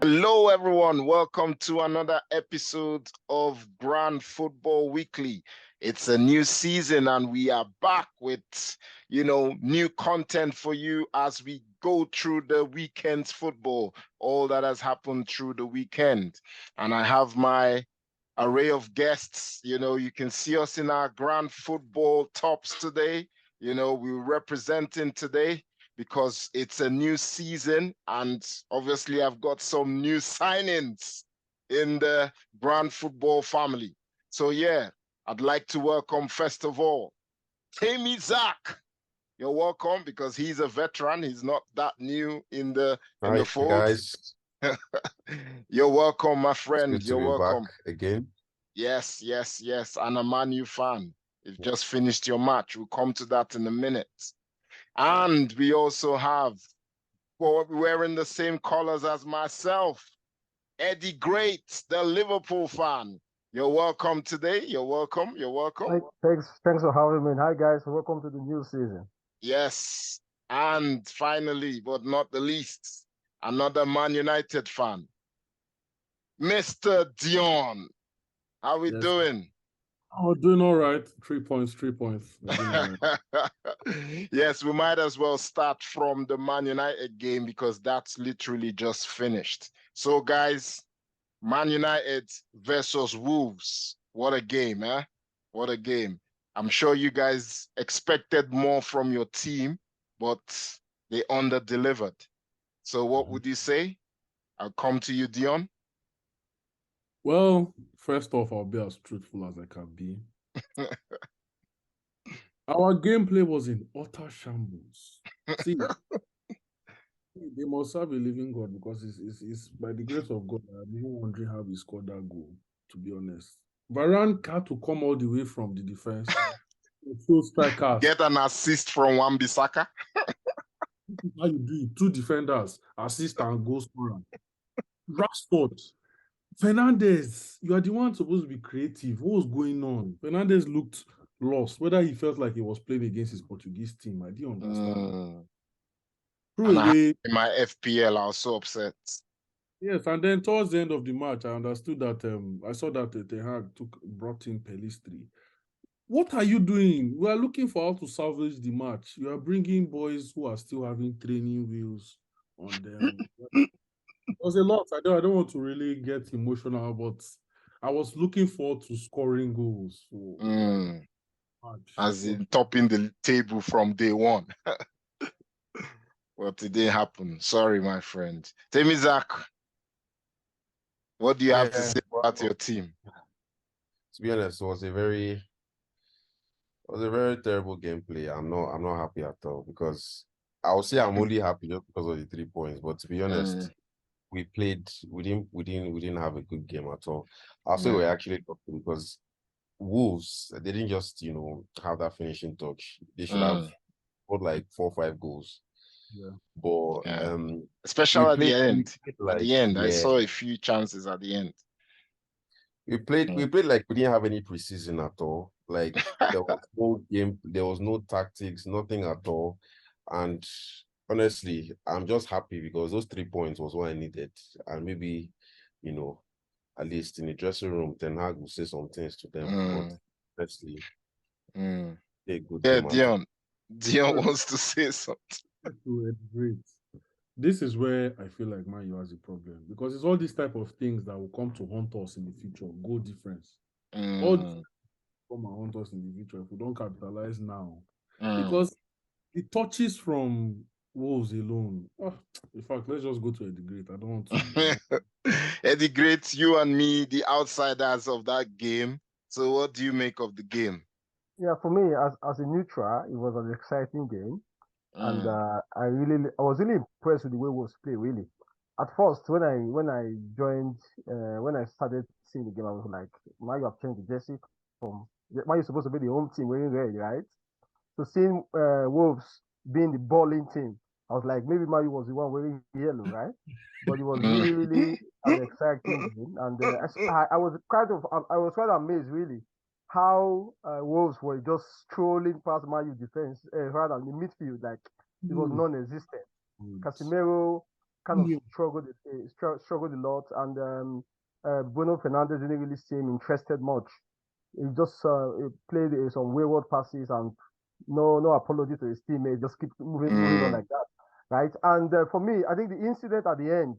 Hello, everyone. Welcome to another episode of Grand Football Weekly. It's a new season, and we are back with, new content for you as we go through the weekend's football, all that has happened through the weekend. And I have my array of guests. You can see us in our Grand Football tops today. We're representing today because it's a new season, and obviously I've got some new signings in the Grand Football family. So yeah, I'd like to welcome first of all, Temizack. You're welcome because he's a veteran. He's not that new in the fold. Guys. You're welcome, my friend. It's good You're to be welcome. Back again. Yes. And a Man U fan. You've just finished your match. We'll come to that in a minute. And we also have, wearing the same colors as myself, Eddie Great, the Liverpool fan. You're welcome today. You're welcome. Thanks for having me. Hi, guys. Welcome to the new season. Yes. And finally, but not the least, another Man United fan, Mr. Deon. How we doing? Oh, doing all right. 3 points. Yes, we might as well start from the Man United game because that's literally just finished. So, guys, Man United versus Wolves. What a game, eh? What a game. I'm sure you guys expected more from your team, but they under-delivered. So what would you say? I'll come to you, Deon. Well, first off, I'll be as truthful as I can be. Our gameplay was in utter shambles. See, they must have a living God because it's by the grace of God. I'm even wondering how we scored that goal, to be honest. Varane had to come all the way from the defense. Two strikers. Get an assist from Wan-Bissaka. How you do it? Two defenders, assist and goal scorer. Rashford. Fernandes, you are the one supposed to be creative. What was going on? Fernandes looked lost. Whether he felt like he was playing against his Portuguese team, I didn't understand. In my FPL, I was so upset. Yes, and then towards the end of the match, I understood that I saw that Ten Hag brought in Pelistri. What are you doing? We are looking for how to salvage the match. You are bringing boys who are still having training wheels on them. It was a lot. I don't want to really get emotional, but I was looking forward to scoring goals. As in topping the table from day one. But it didn't happen. Sorry, my friend. Temizack, what do you have to say about your team? To be honest, it was a very terrible gameplay. I'm not happy at all because I would say I'm only happy just because of the 3 points. But to be honest, we didn't have a good game at all. I'll say we're actually talking because Wolves, they didn't just have that finishing touch. They should have scored like 4 or 5 goals. Yeah. But especially at the end. Yeah. I saw a few chances at the end. We played like we didn't have any preseason at all. Like there was no game, there was no tactics, nothing at all. And honestly, I'm just happy because those 3 points was what I needed. And maybe, at least in the dressing room, Ten Hag will say some things to them. But honestly, they're good. Yeah, Deon wants to say something. Great. This is where I feel like Man U has a problem because it's all these type of things that will come to haunt us in the future. Goal difference. All this come and haunt us in the future if we don't capitalize now. Because the touches from Wolves alone. In fact, let's just go to Eddie Great. I don't want to. Eddie Great, you and me, the outsiders of that game. So what do you make of the game? Yeah, for me, as a neutral, it was an exciting game. And I was really impressed with the way Wolves play, really. At first, when I joined, when I started seeing the game, I was like, Man, you have changed the jersey from Man, you're supposed to be the home team wearing red, right? So seeing Wolves being the balling team, I was like, maybe Man was the one wearing yellow, right? But it was really an exciting game, and I was quite amazed, really, how Wolves were just strolling past Man U defense, rather than the midfield, like it was non-existent. Casemiro, kind of struggled a lot, and Bruno Fernandes didn't really seem interested much. He just played some wayward passes and no apology to his teammates. Just keep moving on like that, right? And for me, I think the incident at the end,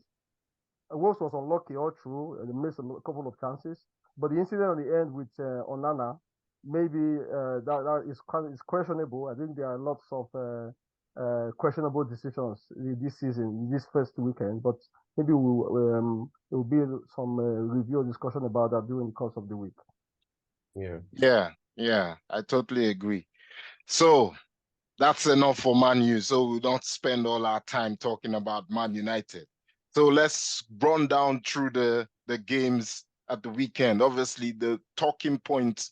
Wolves was unlucky all through. They missed a couple of chances, but the incident at the end with Onana, maybe that is questionable. I think there are lots of questionable decisions this season, this first weekend, but maybe there will be some review or discussion about that during the course of the week. Yeah, I totally agree. So that's enough for Man U. So we don't spend all our time talking about Man United. So let's run down through the games at the weekend. Obviously, the talking point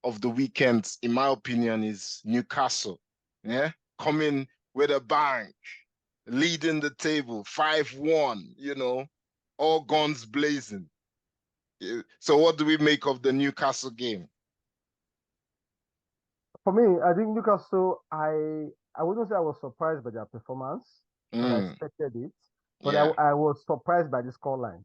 of the weekend, in my opinion, is Newcastle. Yeah, coming with a bang, leading the table 5-1. You know, all guns blazing. So what do we make of the Newcastle game? For me, I think Newcastle, I wouldn't say I was surprised by their performance, but I expected it. But yeah. I was surprised by the scoreline.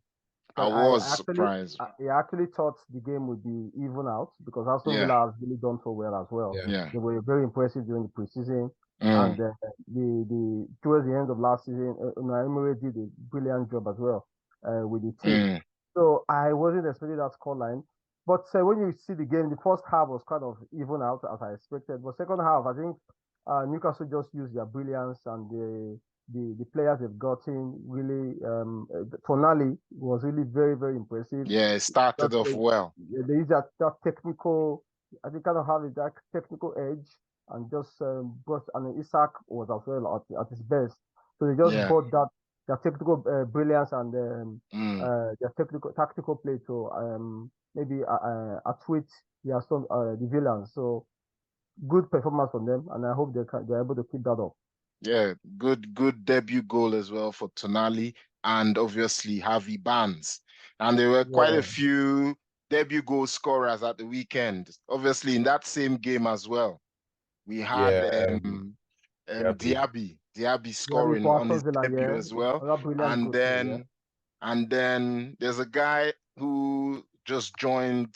I surprised. I actually thought the game would be even out because Aston Villa has really done so well as well. Yeah. They were very impressive during the preseason. And the towards the end of last season, Emery did a brilliant job as well with the team. So I wasn't expecting that scoreline. But when you see the game, the first half was kind of even out as I expected. But second half, I think Newcastle just used their brilliance and the players they've gotten really. Tonali was really very, very impressive. Yeah, it started off well. They used that technical. I think kind of have that technical edge and just brought. And Isak was as well at his best. So they just brought that their technical brilliance and their tactical play to maybe outwit the villains. So good performance from them, and I hope they're able to keep that up. Yeah, good debut goal as well for Tonali and obviously Harvey Barnes. And there were quite a few debut goal scorers at the weekend. Obviously, in that same game as well, we had Diaby scoring on his debut as well. And then there's a guy who just joined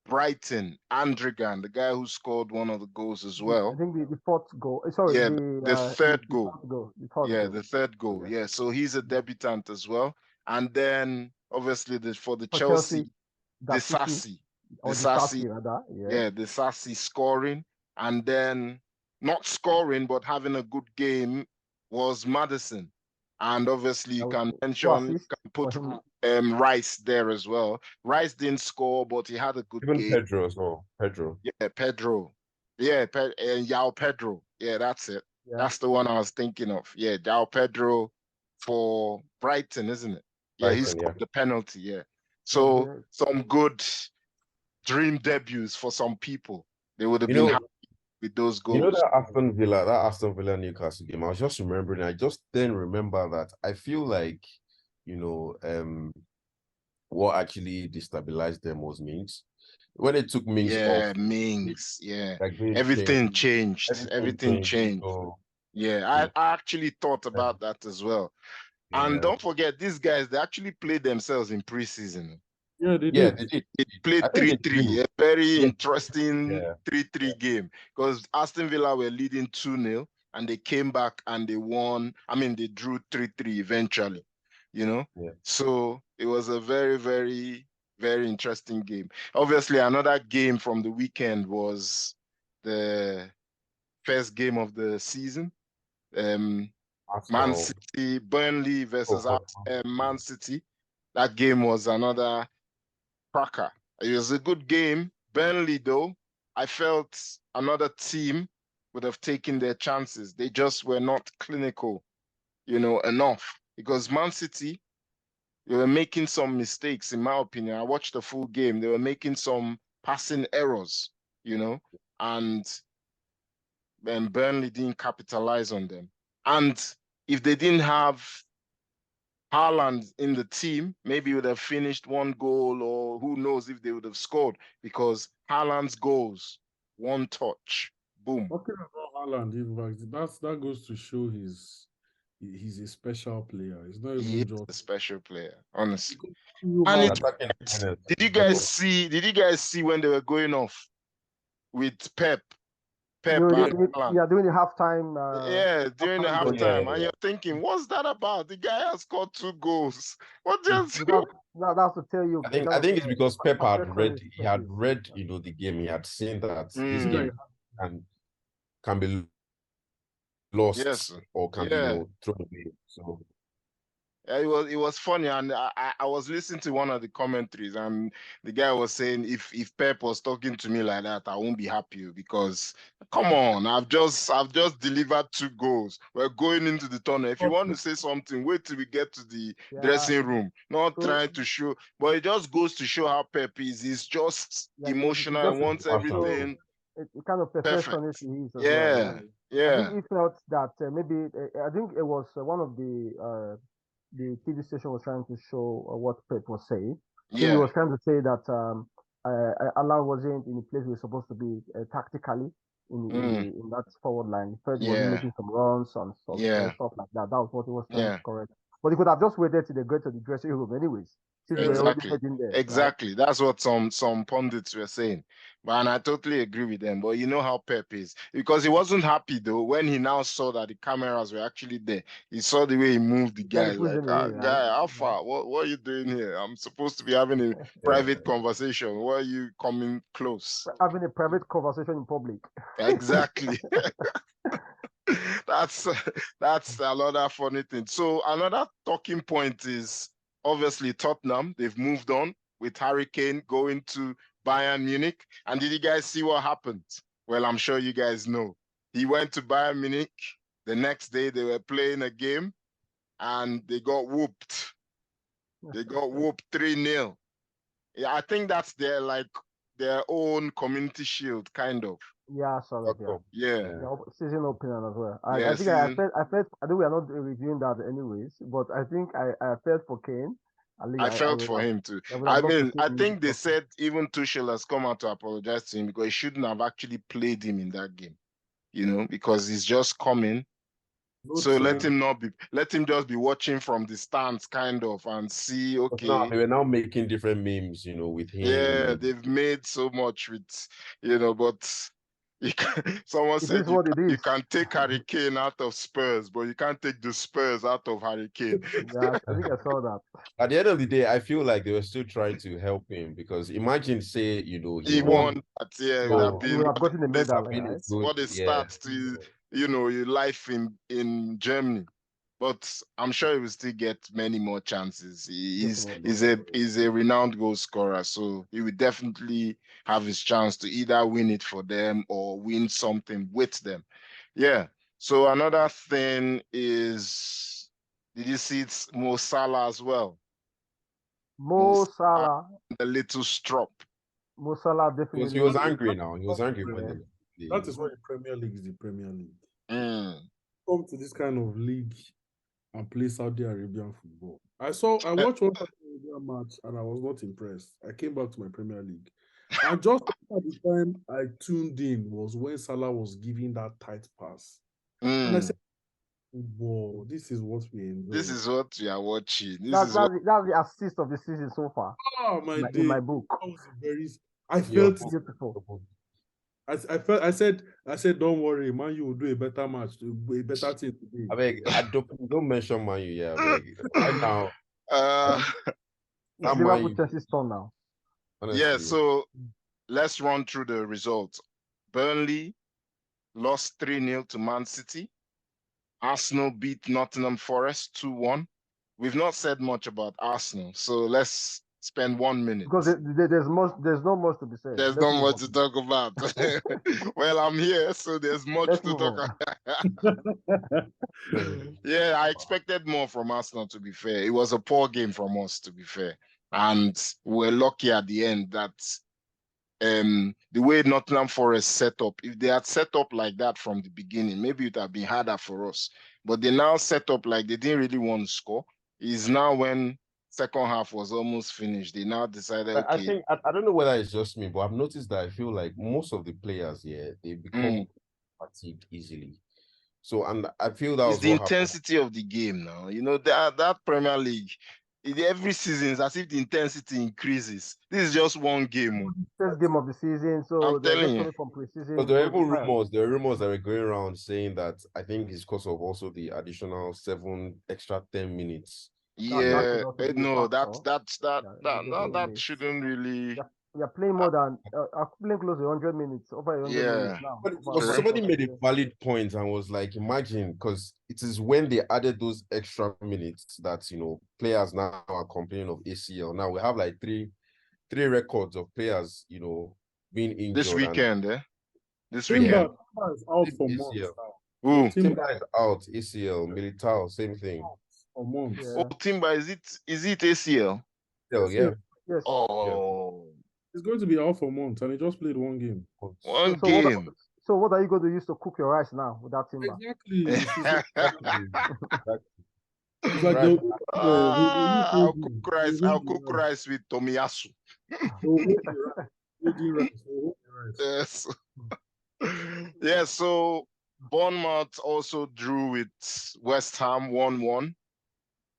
Brighton, Andrigan, the guy who scored one of the goals as well. I think the fourth goal. Sorry, the third goal. The third goal. Yeah, so he's a debutant as well. And then obviously for Chelsea, Disasi. Disasi scoring. And then not scoring, but having a good game was Maddison. And obviously you can put Rice there as well. Rice didn't score, but he had a good game. Pedro as well. Pedro. Yeah, Pedro. Yeah, and João Pedro. Yeah, that's it. Yeah. That's the one I was thinking of. Yeah, João Pedro for Brighton, isn't it? Yeah, he scored the penalty. Yeah. So some good dream debuts for some people. They would have been happy with those goals. You know that Aston Villa Newcastle game. I was just remembering. I just then remember that I feel like, what actually destabilized them was Mings. When they took Mings off, Mings, like everything changed. Everything changed. So, I actually thought about that as well. And don't forget, these guys, they actually played themselves in preseason. Yeah, they did. They played 3-3, a very interesting 3-3 game because Aston Villa were leading 2-0 and they came back and they won. I mean, they drew 3-3 eventually, So it was a very, very, very interesting game. Obviously, another game from the weekend was the first game of the season. Man City, Burnley versus Man City. That game was another cracker. It was a good game. Burnley, though, I felt another team would have taken their chances. They just were not clinical, enough. Because Man City, they were making some mistakes, in my opinion. I watched the full game. They were making some passing errors, and Burnley didn't capitalize on them. And if they didn't have Haaland in the team, maybe he would have finished one goal, or who knows if they would have scored, because Haaland's goals, one touch, boom. Talking about Haaland, that goes to show his he's a special player. He's not He even is just a special player, honestly. you And have did you guys see when they were going off with Pep and Haaland? Yeah, during the halftime. Yeah, during the halftime halftime, yeah. and you're thinking, what's that about? The guy has scored 2 goals. What just? That's to tell you. I think it's because Pep had read perfectionist. the game. He had seen that this Mm. game can be lost Yes. or can be thrown away. So Yeah, it was funny, and I was listening to one of the commentaries, and the guy was saying if Pep was talking to me like that, I won't be happy because come on, I've just delivered 2 goals. We're going into the tunnel. If you want to say something, wait till we get to the dressing room. Not trying to show, but it just goes to show how Pep is. He's just emotional and wants everything. It kind of perfectionist he is as well. Yeah. I think he felt that maybe I think it was one of the TV station was trying to show what Pep was saying. So he was trying to say that Allah wasn't in the place he was supposed to be tactically in that forward line. Fred was making some runs and stuff like that. That was what he was trying to correct. But he could have just waited till they go to the dressing room anyways. Exactly. That's what some pundits were saying. And I totally agree with them. But you know how Pep is. Because he wasn't happy though when he now saw that the cameras were actually there. He saw the way he moved the guy. Like, guy, how far? What are you doing here? I'm supposed to be having a private conversation. Why are you coming close? Having a private conversation in public. Exactly. That's another funny thing. So another talking point is obviously Tottenham. They've moved on with Harry Kane going to Bayern Munich. And did you guys see what happened? Well, I'm sure you guys know. He went to Bayern Munich. The next day they were playing a game and they got whooped. They got whooped 3-0. Yeah, I think that's their own community shield, kind of. Yeah, sorry. Yeah. Season opener as well. I think I felt. I think we are not reviewing that anyways, but I think I felt for Kane. I felt for him too. I mean, I think they said even Tuchel has come out to apologize to him because he shouldn't have actually played him in that game, because he's just coming. So let him just be watching from the stands, kind of, and see. Okay, now, they were now making different memes, with him. Yeah, they've made so much with, but someone said you can take Harry Kane out of Spurs, but you can't take the Spurs out of Harry Kane. Yeah, I think I saw that. At the end of the day, I feel like they were still trying to help him because imagine, say, he won that, he would have gotten the medal, right? What a start to, your life in Germany. But I'm sure he will still get many more chances. He's a renowned goal scorer, so he will definitely have his chance to either win it for them or win something with them. Yeah. So another thing is, did you see it's Mo Salah as well? Mo Salah. The little strop. Mo Salah definitely. He was angry now. He was angry when that is why the Premier League is the Premier League. Come to this kind of league and play Saudi Arabian football. I watched one Saudi Arabian match and I was not impressed. I came back to my Premier League. And just at the time I tuned in was when Salah was giving that tight pass. And I said, whoa, this is what we enjoy. This is what we are watching. That's the assist of the season so far. Oh, in my book. I felt beautiful. I said, don't worry, Man U will do a better match, a better thing today. Don't mention Man U, yeah. Right now, Liverpool Chelsea's turn now. Honestly. Yeah, so let's run through the results. Burnley lost 3-0 to Mancity. Arsenal beat Nottingham Forest 2-1. We've not said much about Arsenal, so let's spend 1 minute. Because there's not much to be said. There's not much to talk about. Well, I'm here, so there's much to talk about. Yeah, I expected more from Arsenal, to be fair. It was a poor game from us, to be fair. And we're lucky at the end that the way Nottingham Forest set up, if they had set up like that from the beginning, maybe it would have been harder for us. But they now set up like they didn't really want to score. It's now when second half was almost finished, they now decided, okay. I don't know whether it's just me, but I've noticed that I feel like most of the players here, they become fatigued easily. So, and I feel that It's was the what happened. intensity of the game now. You know, that Premier League, every season is as if the intensity increases. This is just one game. First game of the season, so I'm they're telling just you. coming from preseason. But there were So even fine. rumors. There were rumors that were going around saying that I think it's because of also the additional 7 extra 10 minutes. Yeah, could also be a no, factor. that Definitely. shouldn't really. You're playing more than playing close to 100 minutes, over 100 Yeah. minutes now. But True. somebody made a valid point and was like, imagine, because it is when they added those extra minutes that, you know, players now are complaining of ACL. Now we have like three records of players, you know, being injured. This weekend, This Timber weekend. is out for months ACL. now. Ooh. Timber is out, ACL, Militao, same thing. For months. Yeah. Oh, Timber, is it ACL? Yeah. Yes. Oh. It's going to be out for months, and he just played one game. One game. So what are you going to use to cook your rice now with that Timber? Exactly. It's like Right. I'll cook rice with Tomiyasu. Yes. Yeah, so Bournemouth also drew with West Ham 1-1.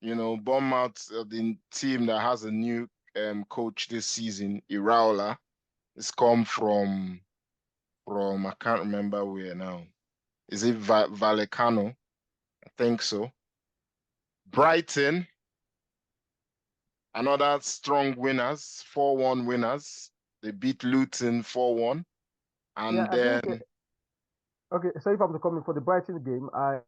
You know, Bournemouth, the team that has a new coach this season, Iraola, has come from I can't remember where now. Is it Vallecano? I think so. Brighton, another strong winners, 4-1 winners. They beat Luton 4-1. And then... Okay, so if I'm coming for the Brighton game, I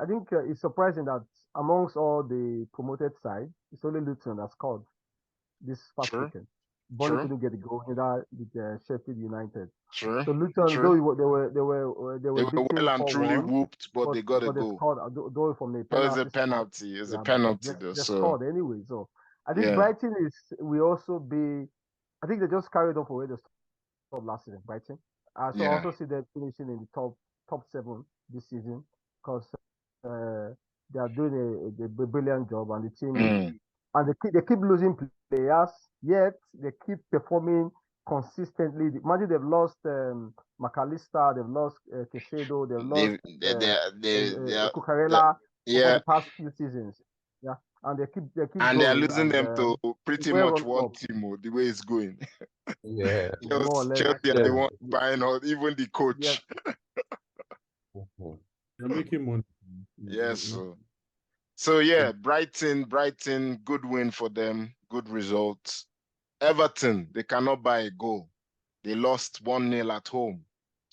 think it's surprising that amongst all the promoted side, it's only Luton that scored this past weekend. Burnley couldn't get a goal with Sheffield United. Sure. So Luton, though they were well and truly whooped, but they got a goal. They scored, though from a penalty. It's a penalty. It's a penalty, though. They scored anyway. So I think Brighton will also be. I think they just carried on for where they stopped last season. Brighton. So I also see them finishing in the top 7 this season because they are doing a brilliant job, and the team and they keep losing players, yet they keep performing consistently. Imagine they've lost McAllister, they've lost Caicedo, they've lost Cucurella over the past few seasons. Yeah, and they keep and going, they're losing them to pretty much one team, the way it's going. Yeah, Chelsea are the one buying out, even the coach. They're making money. Yes. So yeah, Brighton, good win for them, good results. Everton, they cannot buy a goal. They lost 1-0 at home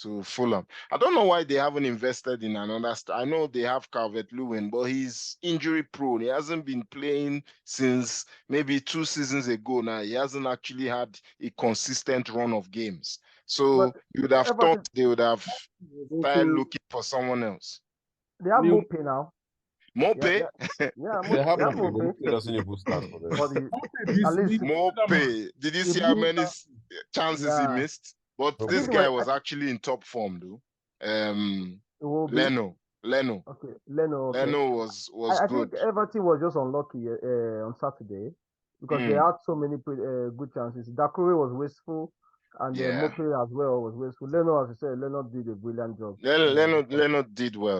to Fulham. I don't know why they haven't invested in another I know they have Calvert-Lewin, but he's injury prone. He hasn't been playing since maybe 2 seasons ago now. He hasn't actually had a consistent run of games. So you would have thought they would have started looking for someone else. They have Mope now. Mope? Yeah, Mope. Doesn't even start for them. Mope. Did you see how many chances he missed? But this guy was actually in top form, though. Leno. Okay, Leno was good. I think Everton was just unlucky on Saturday because they had so many good chances. Dakure was wasteful, and Mope as well was wasteful. Leno, as you said, Leno did a brilliant job. Leno did well.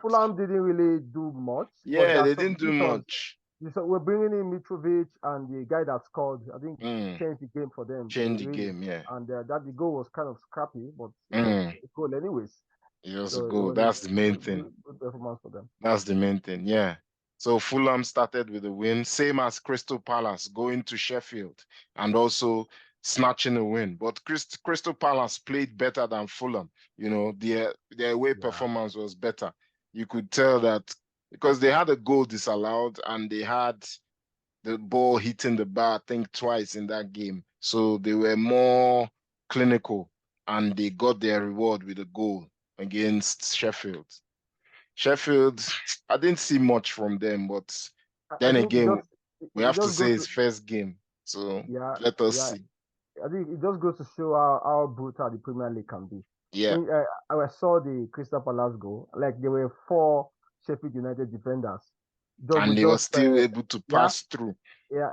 Fulham didn't really do much. Yeah, they didn't do much. So we're bringing in Mitrovic, and the guy that scored, I think, changed the game for them. Changed the game, yeah. And that the goal was kind of scrappy, but a goal anyways. It was a goal. That's the main thing. Good performance for them. That's the main thing, yeah. So Fulham started with a win, same as Crystal Palace going to Sheffield and also snatching a win. But Crystal Palace played better than Fulham. You know, their away performance was better. You could tell that because they had a goal disallowed and they had the ball hitting the bar, I think, twice in that game. So they were more clinical and they got their reward with a goal against Sheffield. Sheffield, I didn't see much from them, but then again, we have to say it's first game. So let us see. I think it just goes to show how brutal the Premier League can be. Yeah. I saw the Crystal Palace goal. Like there were 4 Sheffield United defenders. And they were still able to pass through. Yeah,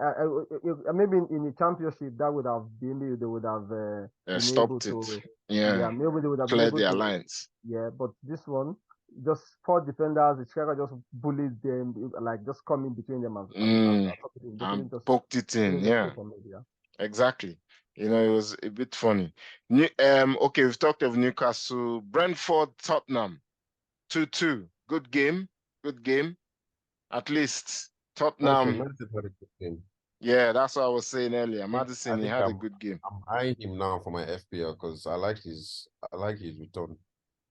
maybe in the championship that would have been, they would have stopped it. maybe they would have cleared their lines. Yeah, but this one, just 4 defenders. The striker just bullied them, like just coming between them and they and couldn't just poked it in. Yeah, from it, yeah. exactly. You know, it was a bit funny. Okay, we've talked of Newcastle, Brentford, Tottenham, 2-2. Good game. Good game. At least Tottenham. Mancity had a good game. Yeah, that's what I was saying earlier. I Madison, he think had a good game. I'm eyeing him now for my FPL because I like his return.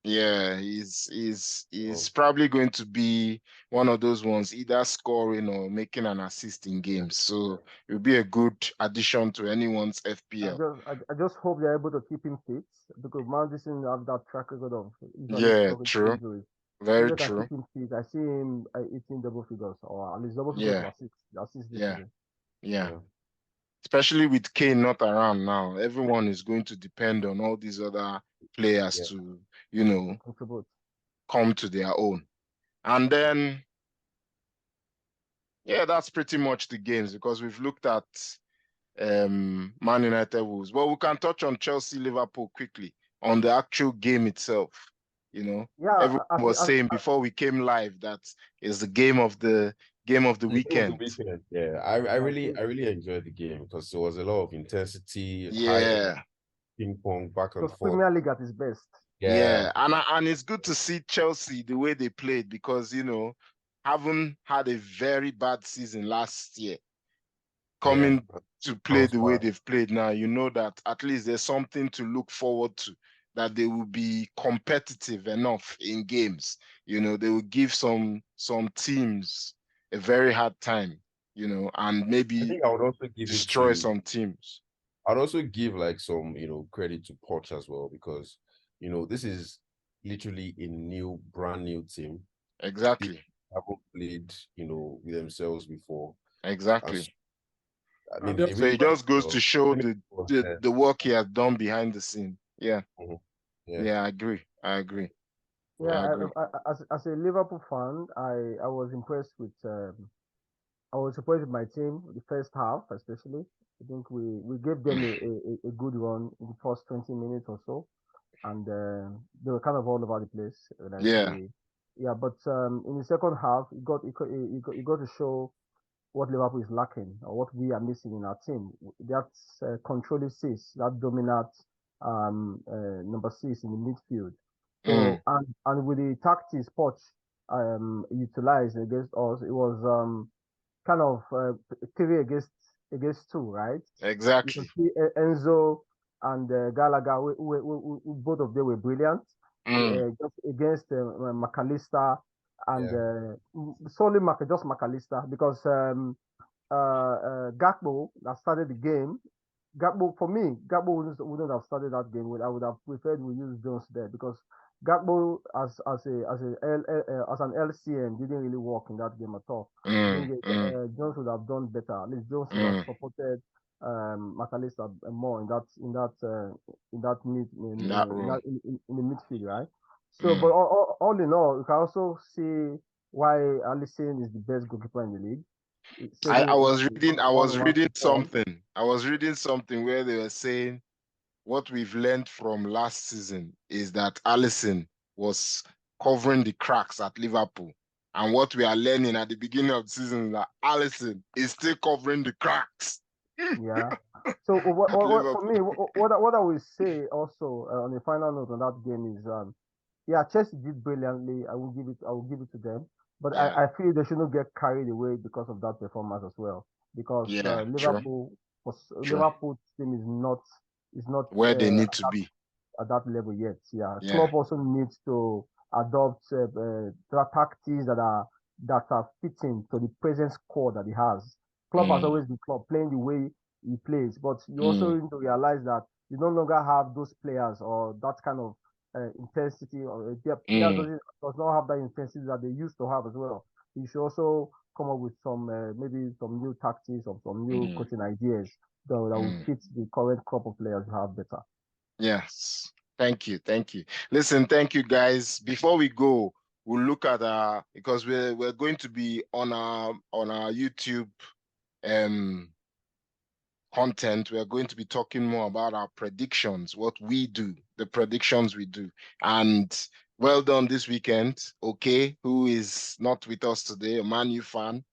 Yeah, he's probably going to be one of those ones, either scoring or making an assist in games. So it will be a good addition to anyone's FPL. I just hope they're able to keep him fit because Madison have that track record of usually Yeah, struggling with true. injuries. Very If they can true. keep him fit, I see him hitting double figures or at least double figures Yeah. of assists this Yeah. season. Yeah. Especially with Kane not around now, everyone is going to depend on all these other players to, you know, Contribute. come to their own. And then, yeah, that's pretty much the games because we've looked at Man United Wolves. Well, we can touch on Chelsea Liverpool quickly on the actual game itself. You know, everyone was saying before we came live that is the game of the weekend. Yeah, I really enjoyed the game because there was a lot of intensity, yeah, ping pong back and forth. Premier League at its best. Yeah, and it's good to see Chelsea the way they played because you know, having had a very bad season last year, coming to play the way they've played now, you know that at least there's something to look forward to, that they will be competitive enough in games. You know, they will give some teams a very hard time, you know, and maybe I think I would also give destroy some teams. I'd also give like some, credit to Poch as well because, this is literally a brand new team. Exactly. They haven't played, with themselves before. Exactly. I mean, so it just goes to show the work he has done behind the scene. Yeah. Yeah, I agree. Yeah, as a Liverpool fan, I was impressed with my team the first half, especially. I think we gave them a good run in the first 20 minutes or so, and they were kind of all over the place. But in the second half, it got to show what Liverpool is lacking or what we are missing in our team. That's controlling 6, that dominant number 6 in the midfield. So and with the tactics Poch utilized against us, it was kind of 3 against 2, right? Exactly. You can see Enzo and Gallagher, both of them were brilliant. Just against McAllister and solely just McAllister because Gakpo that started the game. Gakpo wouldn't have started that game. I would have preferred we use Jones there because Gakpo as an LCM didn't really work in that game at all. Jones would have done better. At least Jones would have supported McAllister more in the midfield, right? So, but all in all, you can also see why Alisson is the best goalkeeper in the league. I was reading something where they were saying what we've learned from last season is that Alisson was covering the cracks at Liverpool. And what we are learning at the beginning of the season is that Alisson is still covering the cracks. Yeah. So for me, what I will say also on the final note on that game is Chelsea did brilliantly. I will give it to them. But I feel they shouldn't get carried away because of that performance as well. Because Liverpool team is not where they need to be at that level yet. Yeah. Klopp also needs to adopt tactics that are fitting to the present squad that he has. Klopp has always been Klopp, playing the way he plays, but you also need to realize that you no longer have those players or that kind of intensity, or players does not have that intensity that they used to have as well. You should also come up with some maybe some new tactics or some new coaching ideas that will fit the current crop of players you have better. Yes. Thank you. Listen, thank you guys. Before we go, we'll look at because we're going to be on our YouTube content. We're going to be talking more about our predictions, what we do, the predictions we do. And well done this weekend. Okay, who is not with us today, a Man U fan.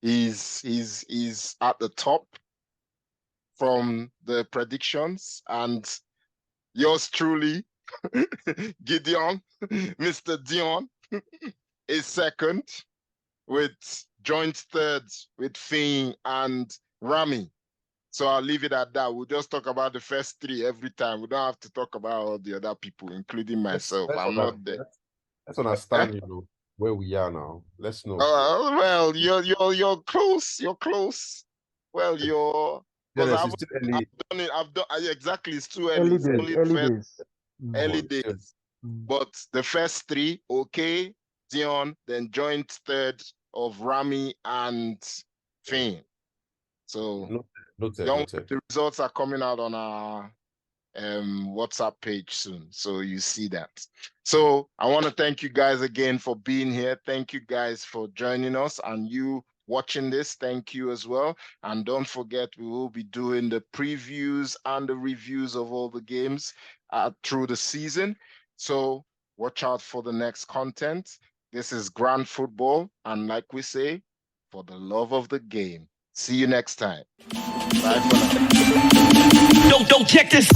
He's at the top from the predictions, and yours truly, Gideon, Mr. Deon, is second with joint third with Finn and Rami. So I'll leave it at that. We'll just talk about the first three every time. We don't have to talk about all the other people, including myself. I'm not there. Let's understand, you know, where we are now. Let's know. Well, you're close. You're close. Well, you're because I've done it. I've done exactly. It's too early. Early days. But the first three, okay, Deon, then joint third of Rami and Finn. So the results are coming out on our WhatsApp page soon, so you see that. So I want to thank you guys again for being here. Thank you guys for joining us, and you watching this, thank you as well. And don't forget, we will be doing the previews and the reviews of all the games through the season. So watch out for the next content. This is Grand Football, and like we say, for the love of the game. See you next time. Bye for now. Don't check this.